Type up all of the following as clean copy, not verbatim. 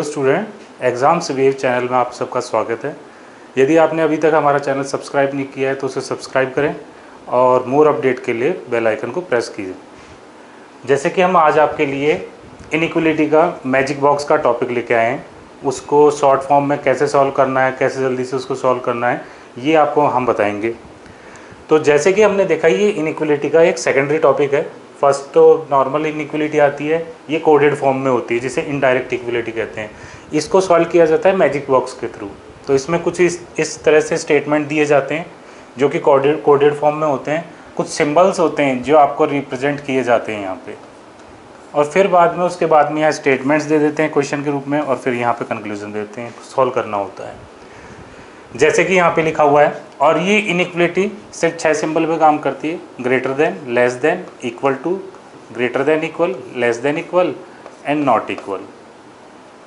Student exams wave channel में आप सबका स्वागत है। यदि आपने अभी तक हमारा चैनल सब्सक्राइब नहीं किया है तो उसे सब्सक्राइब करें और मोर अपडेट के लिए बेल आइकन को प्रेस कीजिए। जैसे कि हम आज आपके लिए इनइक्वलिटी का मैजिक बॉक्स का टॉपिक लेके आए हैं, उसको शॉर्ट फॉर्म में कैसे सॉल्व करना है, कैसे जल्दी से उसको सॉल्व करना है, ये आपको हम बताएंगे। तो जैसे कि हमने देखा, ये इनइक्वलिटी का एक सेकेंडरी टॉपिक है। फर्स्ट तो नॉर्मल इनइक्वलिटी आती है, ये कोडेड फॉर्म में होती है, जिसे इनडायरेक्ट इक्वलिटी कहते हैं। इसको सॉल्व किया जाता है मैजिक बॉक्स के थ्रू। तो इसमें कुछ इस तरह से स्टेटमेंट दिए जाते हैं जो कि कोडेड फॉर्म में होते हैं। कुछ सिंबल्स होते हैं जो आपको रिप्रेजेंट किए जाते हैं यहाँ पे, और फिर बाद में उसके बाद में यहाँ स्टेटमेंट्स दे देते हैं क्वेश्चन के रूप में, और फिर यहाँ पे कंक्लूजन देते हैं, सॉल्व करना होता है। जैसे कि यहाँ पे लिखा हुआ है, और ये इनइक्वलिटी सिर्फ 6 सिंबल पे काम करती है: greater than, less than, equal to, greater than equal, less than equal and not equal.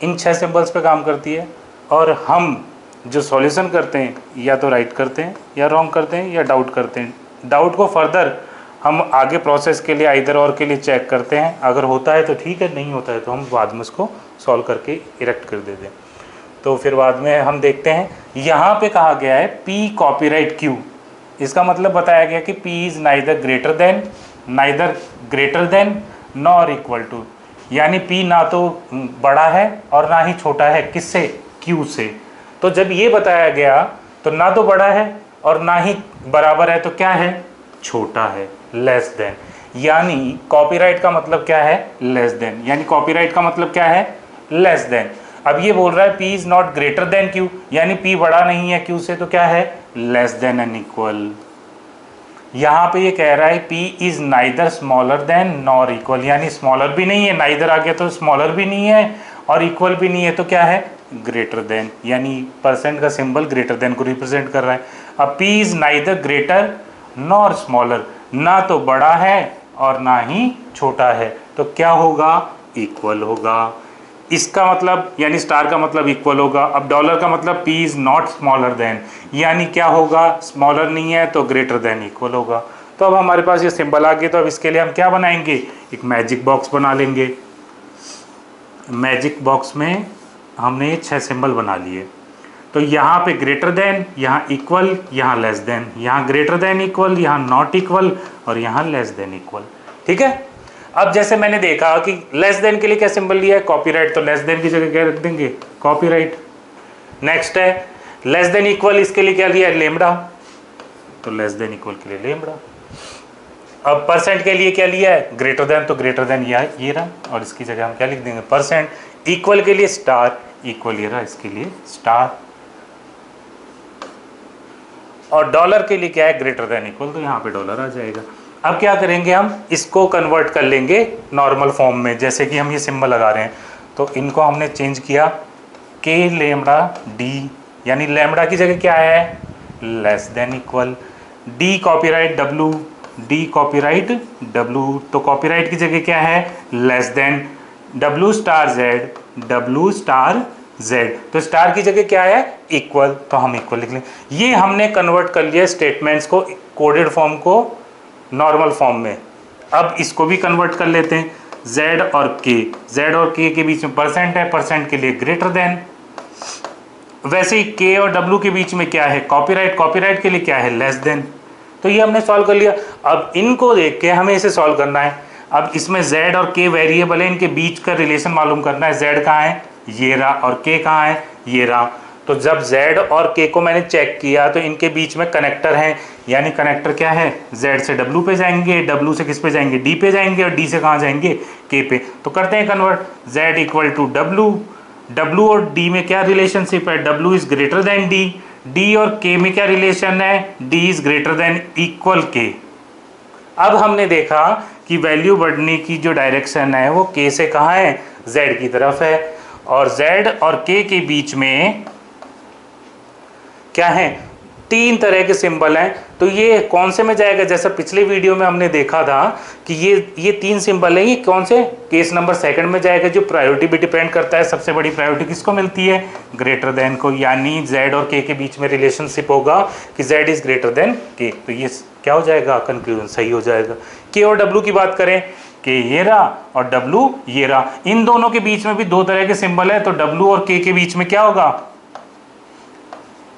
इन 6 सिंबल्स पे काम करती है। और हम जो सॉल्यूशन करते हैं, या तो राइट करते हैं, या रॉन्ग करते हैं, या डाउट करते हैं। डाउट को फर्दर हम आगे प्रोसेस के लिए आइदर और के लिए चेक करते हैं। अगर होता है तो ठीक है, नहीं होता है तो हम बाद में उसको सॉल्व करके इरेक्ट कर देते हैं। तो फिर बाद में हम देखते हैं, यहाँ पे कहा गया है P कॉपीराइट Q। इसका मतलब बताया गया कि P is neither greater than nor equal to, यानी P ना तो बड़ा है और ना ही छोटा है। किससे? Q से। तो जब ये बताया गया तो ना तो बड़ा है और ना ही बराबर है, तो क्या है? छोटा है, लेस देन। यानी कॉपीराइट का मतलब क्या है? Less than. यानी कॉपीराइट का मतलब क्या है? Less than. अब ये बोल रहा है P is not greater than Q, यानी P बड़ा नहीं है Q से, तो क्या है? Less than and equal. यहाँ पे ये कह रहा है P is neither smaller than nor equal, यानी स्मॉलर भी नहीं है, नाइदर आ गया तो स्मॉलर भी नहीं है और इक्वल भी नहीं है, तो क्या है? Greater then. यानी परसेंट का सिंबल ग्रेटर देन को रिप्रेजेंट कर रहा है। अब P is neither greater nor smaller, ना तो बड़ा है और ना ही छोटा है, तो क्या होगा? इक्वल होगा। इसका मतलब यानी स्टार का मतलब इक्वल होगा। अब डॉलर का मतलब P is not smaller than, यानी क्या होगा? स्मॉलर नहीं है तो ग्रेटर देन इक्वल होगा। तो अब हमारे पास ये सिंबल आ गए, तो अब इसके लिए हम क्या बनाएंगे? एक मैजिक बॉक्स बना लेंगे। मैजिक बॉक्स में हमने ये 6 सिंबल बना लिए। तो यहाँ पे ग्रेटर देन, यहाँ इक्वल, यहाँ लेस देन, यहाँ ग्रेटर देन इक्वल, यहाँ नॉट इक्वल, और यहाँ लेस देन इक्वल। ठीक है। अब जैसे मैंने देखा कि लेस देन के लिए क्या सिंबल लिया है? कॉपीराइट। तो लेस देन की जगह क्या रख देंगे? कॉपीराइट। नेक्स्ट है लेस देन इक्वल, इसके लिए क्या लिया है? लेमड़ा। तो लेस देन इक्वल के लिए लेमड़ा। अब परसेंट के लिए क्या लिया है? Greater then. तो ग्रेटर देन ये रहा, और इसकी जगह हम क्या लिख देंगे? परसेंट। इक्वल के लिए स्टार, इक्वल ये रहा, इसके लिए स्टार। और डॉलर के लिए क्या है? ग्रेटर देन इक्वल, तो यहाँ पे डॉलर आ जाएगा। अब क्या करेंगे? हम इसको कन्वर्ट कर लेंगे नॉर्मल फॉर्म में। जैसे कि हम ये सिंबल लगा रहे हैं, तो इनको हमने चेंज किया K लेमड़ा D, यानी लेमड़ा की जगह क्या है? Less than equal. D copyright W, D copyright W, तो कॉपीराइट की जगह क्या है? Less than. W star Z, W star Z, तो स्टार की जगह क्या है? इक्वल, तो हम इक्वल लिख लें। ये हमने कन्वर्ट कर लिया स्टेटमेंट्स को, कोडेड फॉर्म को नॉर्मल फॉर्म में। अब इसको भी कन्वर्ट कर लेते हैं। Z और K के बीच में परसेंट है, परसेंट के लिए ग्रेटर देन। वैसे ही K और W के बीच में क्या है? कॉपीराइट के लिए क्या है? Less than. तो ये हमने सॉल्व कर लिया। अब इनको देख के हमें इसे सॉल्व करना है। अब इसमें Z और K वेरिएबल है, इनके बीच का रिलेशन मालूम करना है। Z कहाँ है? ये रहा, और K कहाँ है? ये रहा। तो जब Z और K को मैंने चेक किया तो इनके बीच में कनेक्टर हैं, यानी कनेक्टर क्या है? Z से W पे जाएंगे, W से किस पे जाएंगे? D पे जाएंगे, और D से कहाँ जाएंगे? K पे। तो करते हैं convert. Z equal to W और D में क्या रिलेशनशिप है? W is greater than D। D और K में क्या रिलेशन है? D is greater than equal K। अब हमने देखा कि वैल्यू बढ़ने की जो डायरेक्शन है वो K से कहाँ है? Z की तरफ है। और Z और K के बीच में क्या है? 3 तरह के सिंबल हैं। तो ये कौन से में जाएगा? जैसा पिछले वीडियो में हमने देखा था कि ये 3 सिंबल हैं, ये कौन से? केस नंबर 2 में जाएगा, जो प्रायोरिटी भी डिपेंड करता है। सबसे बड़ी प्रायोरिटी किसको मिलती है? ग्रेटर देन को। यानी Z और K के बीच में रिलेशनशिप होगा कि Z is greater then K। तो ये क्या हो जाएगा? कंक्लूजन सही हो जाएगा। K और W की बात करें, के ये रहा और W ये रहा। इन दोनों के बीच में भी दो तरह के सिंबल है, तो W और K के बीच में क्या होगा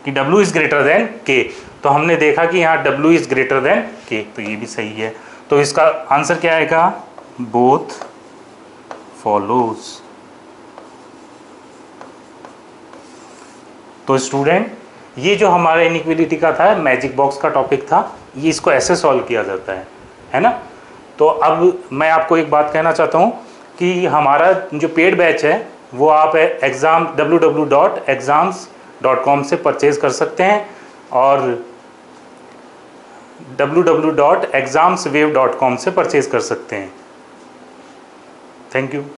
कि W is greater then K। तो हमने देखा कि यहाँ W is greater then K, तो ये भी सही है। तो इसका आंसर क्या आएगा, बोथ फॉलोज। तो स्टूडेंट, ये जो हमारा इनइक्वालिटी का था, मैजिक बॉक्स का टॉपिक था, ये इसको ऐसे सॉल्व किया जाता है ना। तो अब मैं आपको एक बात कहना चाहता हूँ कि हमारा जो पेड बैच है वो आप एग्ज़ाम www.exams.com से परचेज़ कर सकते हैं और www.examswave.com से परचेज़ कर सकते हैं। Thank you.